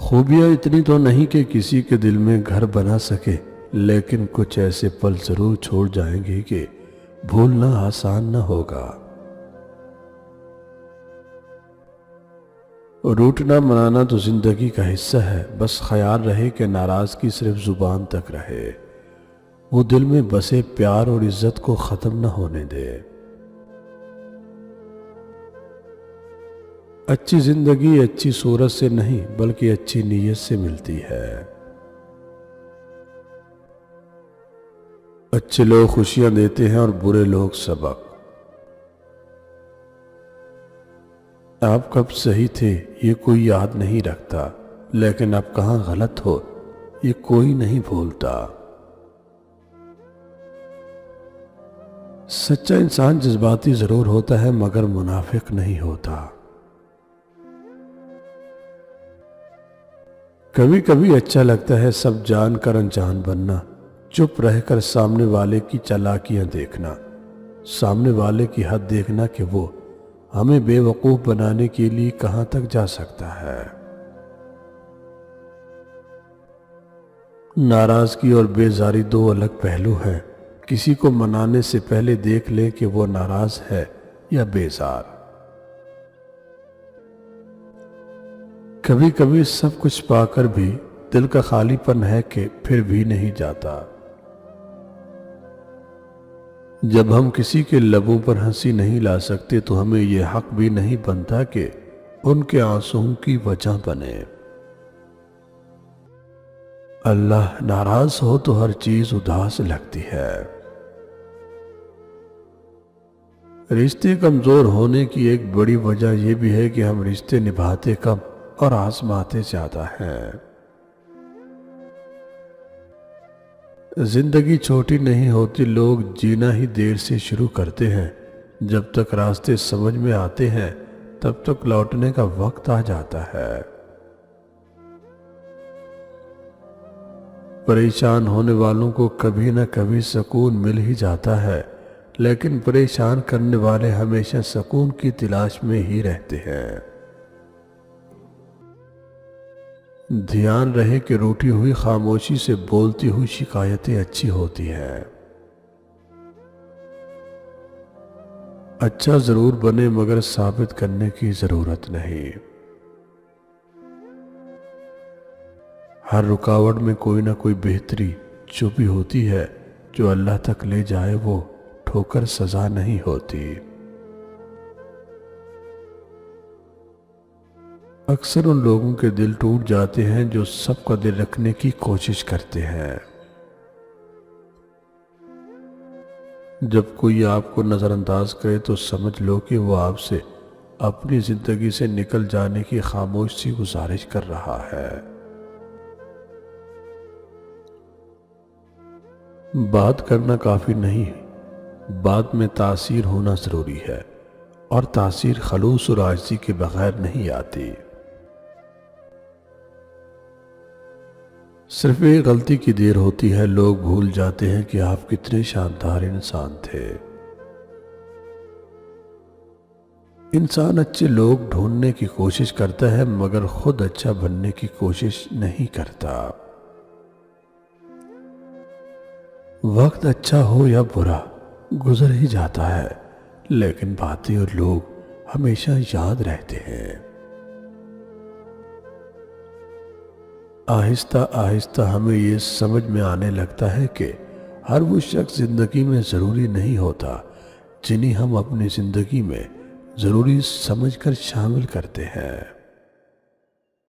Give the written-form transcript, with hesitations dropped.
خوبیاں اتنی تو نہیں کہ کسی کے دل میں گھر بنا سکے، لیکن کچھ ایسے پل ضرور چھوڑ جائیں گے کہ بھولنا آسان نہ ہوگا۔ روٹنا منانا تو زندگی کا حصہ ہے، بس خیال رہے کہ ناراضگی صرف زبان تک رہے، وہ دل میں بسے پیار اور عزت کو ختم نہ ہونے دے۔ اچھی زندگی اچھی صورت سے نہیں بلکہ اچھی نیت سے ملتی ہے۔ اچھے لوگ خوشیاں دیتے ہیں اور برے لوگ سبق۔ آپ کب صحیح تھے یہ کوئی یاد نہیں رکھتا، لیکن اب کہاں غلط ہو یہ کوئی نہیں بھولتا۔ سچا انسان جذباتی ضرور ہوتا ہے مگر منافق نہیں ہوتا۔ کبھی کبھی اچھا لگتا ہے سب جان کر انجان بننا، چپ رہ کر سامنے والے کی چالاکیاں دیکھنا، سامنے والے کی حد دیکھنا کہ وہ ہمیں بے وقوف بنانے کے لیے کہاں تک جا سکتا ہے۔ ناراضگی اور بیزاری دو الگ پہلو ہیں، کسی کو منانے سے پہلے دیکھ لیں کہ وہ ناراض ہے یا بیزار۔ کبھی کبھی سب کچھ پا کر بھی دل کا خالی پن ہے کہ پھر بھی نہیں جاتا۔ جب ہم کسی کے لبوں پر ہنسی نہیں لا سکتے تو ہمیں یہ حق بھی نہیں بنتا کہ ان کے آنسوؤں کی وجہ بنے۔ اللہ ناراض ہو تو ہر چیز اداس لگتی ہے۔ رشتے کمزور ہونے کی ایک بڑی وجہ یہ بھی ہے کہ ہم رشتے نبھاتے کم اور آزماتے زیادہ ہیں۔ زندگی چھوٹی نہیں ہوتی، لوگ جینا ہی دیر سے شروع کرتے ہیں، جب تک راستے سمجھ میں آتے ہیں تب تک لوٹنے کا وقت آ جاتا ہے۔ پریشان ہونے والوں کو کبھی نہ کبھی سکون مل ہی جاتا ہے، لیکن پریشان کرنے والے ہمیشہ سکون کی تلاش میں ہی رہتے ہیں۔ دھیان رہے کہ روٹھی ہوئی خاموشی سے بولتی ہوئی شکایتیں اچھی ہوتی ہیں۔ اچھا ضرور بنے مگر ثابت کرنے کی ضرورت نہیں۔ ہر رکاوٹ میں کوئی نہ کوئی بہتری چھپی ہوتی ہے، جو اللہ تک لے جائے وہ ٹھوکر سزا نہیں ہوتی۔ اکثر ان لوگوں کے دل ٹوٹ جاتے ہیں جو سب کا دل رکھنے کی کوشش کرتے ہیں۔ جب کوئی آپ کو نظر انداز کرے تو سمجھ لو کہ وہ آپ سے اپنی زندگی سے نکل جانے کی خاموش سی گزارش کر رہا ہے۔ بات کرنا کافی نہیں، بات میں تاثیر ہونا ضروری ہے، اور تاثیر خلوص اور عاجزی کے بغیر نہیں آتی۔ صرف ایک غلطی کی دیر ہوتی ہے، لوگ بھول جاتے ہیں کہ آپ کتنے شاندار انسان تھے۔ انسان اچھے لوگ ڈھونڈنے کی کوشش کرتا ہے مگر خود اچھا بننے کی کوشش نہیں کرتا۔ وقت اچھا ہو یا برا گزر ہی جاتا ہے، لیکن باتیں اور لوگ ہمیشہ یاد رہتے ہیں۔ آہستہ آہستہ ہمیں یہ سمجھ میں آنے لگتا ہے کہ ہر وہ شخص زندگی میں ضروری نہیں ہوتا جنہیں ہم اپنی زندگی میں ضروری سمجھ کر شامل کرتے ہیں۔